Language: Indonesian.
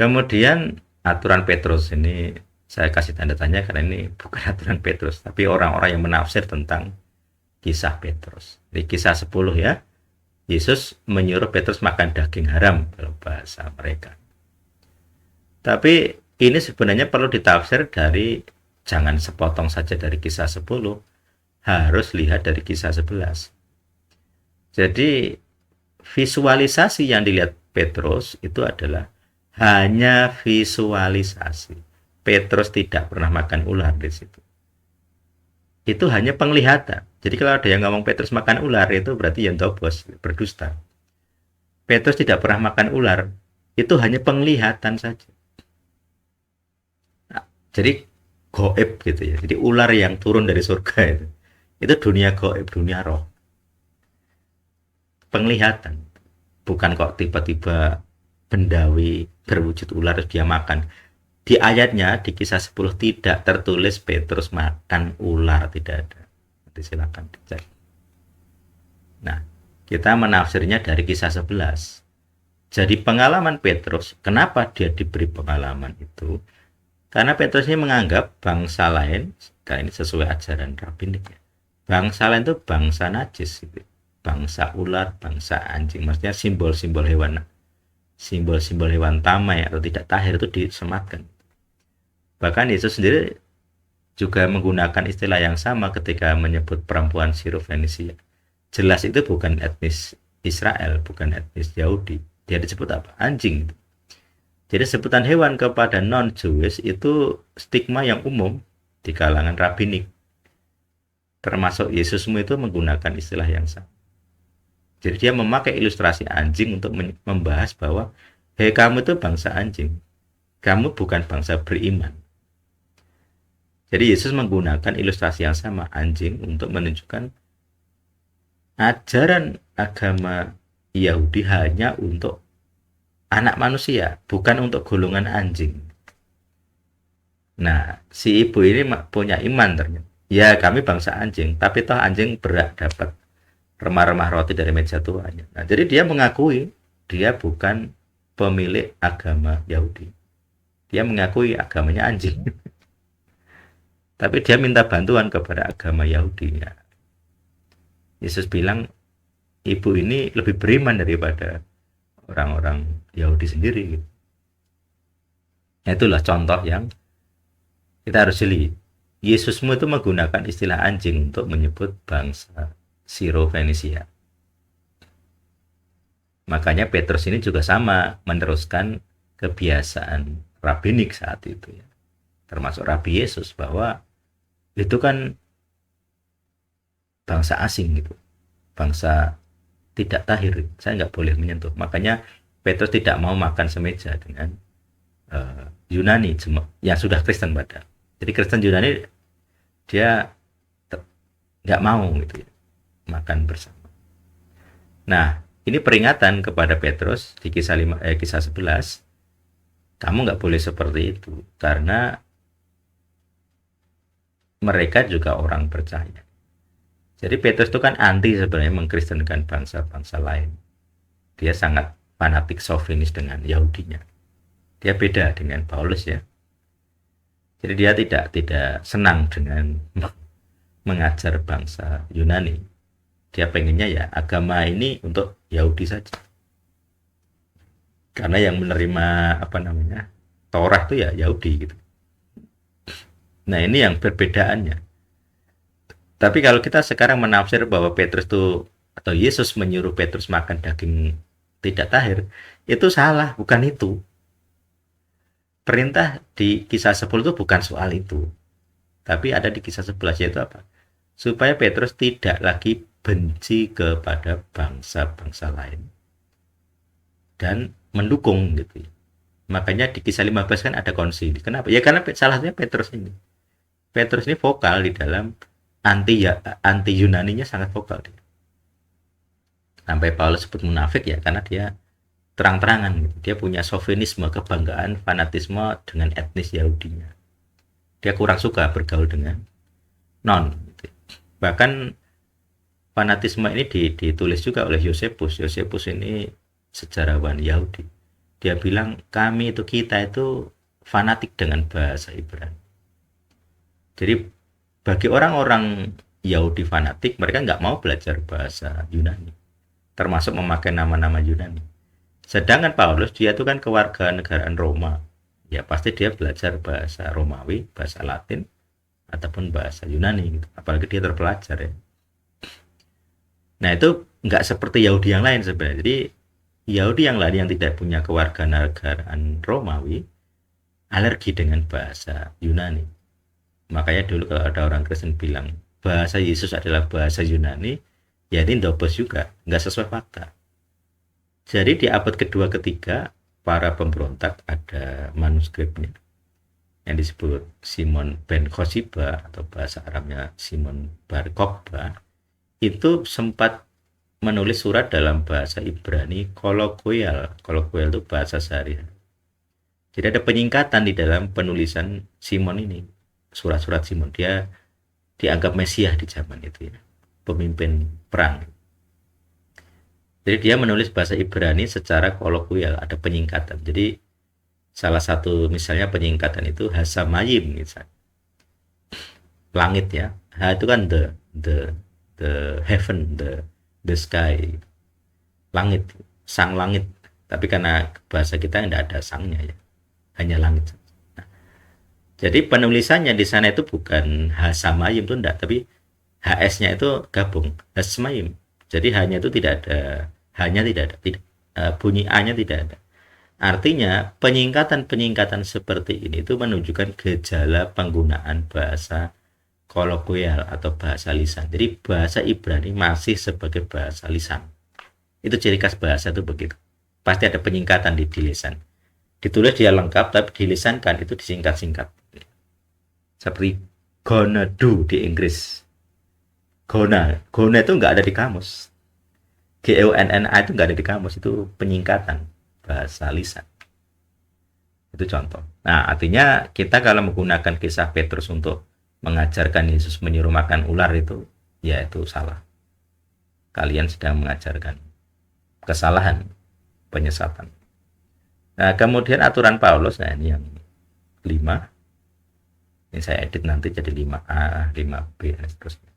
Kemudian aturan Petrus ini saya kasih tanda tanya karena ini bukan aturan Petrus, tapi orang-orang yang menafsir tentang kisah Petrus. Di kisah 10 ya, Yesus menyuruh Petrus makan daging haram dalam bahasa mereka. Tapi ini sebenarnya perlu ditafsir dari, jangan sepotong saja dari kisah 10, harus lihat dari kisah 11. Jadi visualisasi yang dilihat Petrus itu adalah hanya visualisasi. Petrus tidak pernah makan ular di situ. Itu hanya penglihatan. Jadi kalau ada yang ngomong Petrus makan ular, itu berarti yang dobos, berdusta. Petrus tidak pernah makan ular, itu hanya penglihatan saja. Nah, jadi goib gitu ya. Jadi ular yang turun dari surga itu dunia goib, dunia roh. Penglihatan. Bukan kok tiba-tiba bendawi berwujud ular terus dia makan. Di ayatnya di kisah 10 tidak tertulis Petrus makan ular, tidak ada. Nanti silakan dicek. Nah, kita menafsirnya dari kisah 11. Jadi pengalaman Petrus, kenapa dia diberi pengalaman itu? Karena Petrus ini menganggap bangsa lain, dan ini sesuai ajaran rabbinik ya, bangsa lain itu bangsa najis gitu. Bangsa ular, bangsa anjing, maksudnya simbol-simbol hewan, simbol-simbol hewan tamai atau tidak tahir itu disematkan. Bahkan Yesus sendiri juga menggunakan istilah yang sama ketika menyebut perempuan Sirofenisia. Jelas itu bukan etnis Israel, bukan etnis Yahudi. Dia disebut apa? Anjing. Jadi sebutan hewan kepada non-Jewish itu stigma yang umum di kalangan rabbinik. Termasuk Yesusmu itu menggunakan istilah yang sama. Jadi dia memakai ilustrasi anjing untuk membahas bahwa hei, kamu itu bangsa anjing. Kamu bukan bangsa beriman. Jadi Yesus menggunakan ilustrasi yang sama, anjing, untuk menunjukkan ajaran agama Yahudi hanya untuk anak manusia, bukan untuk golongan anjing. Nah, si ibu ini punya iman ternyata. Ya, kami bangsa anjing, tapi toh anjing berhak dapat remah-remah roti dari meja tuanya. Nah, jadi dia mengakui dia bukan pemilik agama Yahudi. Dia mengakui agamanya anjing. Tapi dia minta bantuan kepada agama Yahudi. Ya. Yesus bilang, ibu ini lebih beriman daripada orang-orang Yahudi sendiri. Nah, itulah contoh yang kita harus jeli. Yesusmu itu menggunakan istilah anjing untuk menyebut bangsa Sirofenisia. Makanya Petrus ini juga sama, meneruskan kebiasaan rabbinik saat itu ya. Termasuk Rabi Yesus, bahwa itu kan bangsa asing gitu. Bangsa tidak tahir, saya nggak boleh menyentuh. Makanya Petrus tidak mau makan semeja dengan Yunani yang sudah Kristen pada. Jadi Kristen Yunani dia nggak mau gitu ya, makan bersama. Nah, ini peringatan kepada Petrus di kisah 11. Kamu nggak boleh seperti itu karena mereka juga orang percaya. Jadi Petrus itu kan anti sebenarnya mengkristenkan bangsa-bangsa lain. Dia sangat fanatik sofinis dengan Yahudinya. Dia beda dengan Paulus ya. Jadi dia tidak senang dengan mengajar bangsa Yunani. Dia pengennya ya agama ini untuk Yahudi saja. Karena yang menerima Taurat itu ya Yahudi gitu. Nah, ini yang perbedaannya. Tapi kalau kita sekarang menafsir bahwa Petrus itu atau Yesus menyuruh Petrus makan daging tidak tahir, itu salah, bukan itu. Perintah di kisah 10 itu bukan soal itu. Tapi ada di kisah 11, yaitu apa? Supaya Petrus tidak lagi benci kepada bangsa-bangsa lain. Dan mendukung gitu. Makanya di kisah 15 kan ada konsili. Kenapa? Ya karena salah satunya Petrus ini. Petrus ini vokal di dalam anti Yunaninya, sangat vokal dia. Sampai Paulus sebut munafik ya karena dia terang-terangan gitu. Dia punya sofinisme, kebanggaan, fanatisme dengan etnis Yahudinya. Dia kurang suka bergaul dengan non gitu. Bahkan fanatisme ini ditulis juga oleh Yosefus. Yosefus ini sejarawan Yahudi. Dia bilang kita itu fanatik dengan bahasa Ibrani. Jadi bagi orang-orang Yahudi fanatik, mereka nggak mau belajar bahasa Yunani, termasuk memakai nama-nama Yunani. Sedangkan Paulus dia itu kan kewarganegaraan Roma, ya pasti dia belajar bahasa Romawi, bahasa Latin, ataupun bahasa Yunani gitu. Apalagi dia terpelajar ya. Nah itu nggak seperti Yahudi yang lain sebenarnya. Jadi Yahudi yang lain yang tidak punya kewarganegaraan Romawi alergi dengan bahasa Yunani. Makanya dulu kalau ada orang Kristen bilang bahasa Yesus adalah bahasa Yunani, ya ini dobos juga, nggak sesuai fakta. Jadi di abad kedua ketiga para pemberontak ada manuskripnya yang disebut Simon ben Kosiba atau bahasa Arabnya Simon bar Kokhba, itu sempat menulis surat dalam bahasa Ibrani koloquial. Koloquial itu bahasa sehari-hari. Jadi ada penyingkatan di dalam penulisan Simon ini. Surat-surat Simon, dia dianggap Mesias di zaman itu ya, pemimpin perang. Jadi dia menulis bahasa Ibrani secara koloquial, ada penyingkatan. Jadi salah satu misalnya penyingkatan itu Hasamayim misalnya. Langit ya. Ha itu kan the heaven, the sky. Langit, sang langit. Tapi karena bahasa kita tidak ada sangnya ya. Hanya langit. Nah, jadi penulisannya di sana itu bukan Hasamayim itu enggak, tapi HS-nya itu gabung Hasmayim. Jadi hanya itu tidak ada, bunyi A-nya tidak ada. Artinya penyingkatan-penyingkatan seperti ini itu menunjukkan gejala penggunaan bahasa koloquial atau bahasa lisan. Jadi bahasa Ibrani masih sebagai bahasa lisan. Itu ciri khas bahasa itu begitu. Pasti ada penyingkatan di lisan. Ditulis dia lengkap tapi dilisankan itu disingkat-singkat. Seperti gonna do di Inggris. Gonna itu nggak ada di kamus. GONNA itu nggak ada di kamus, itu penyingkatan bahasa lisan. Itu contoh. Nah, artinya kita kalau menggunakan kisah Petrus untuk mengajarkan Yesus menyuruh makan ular itu, ya itu salah. Kalian sedang mengajarkan kesalahan, penyesatan. Nah, kemudian aturan Paulus, nah ini yang 5. Ini saya edit nanti jadi 5A, 5B, dan seterusnya.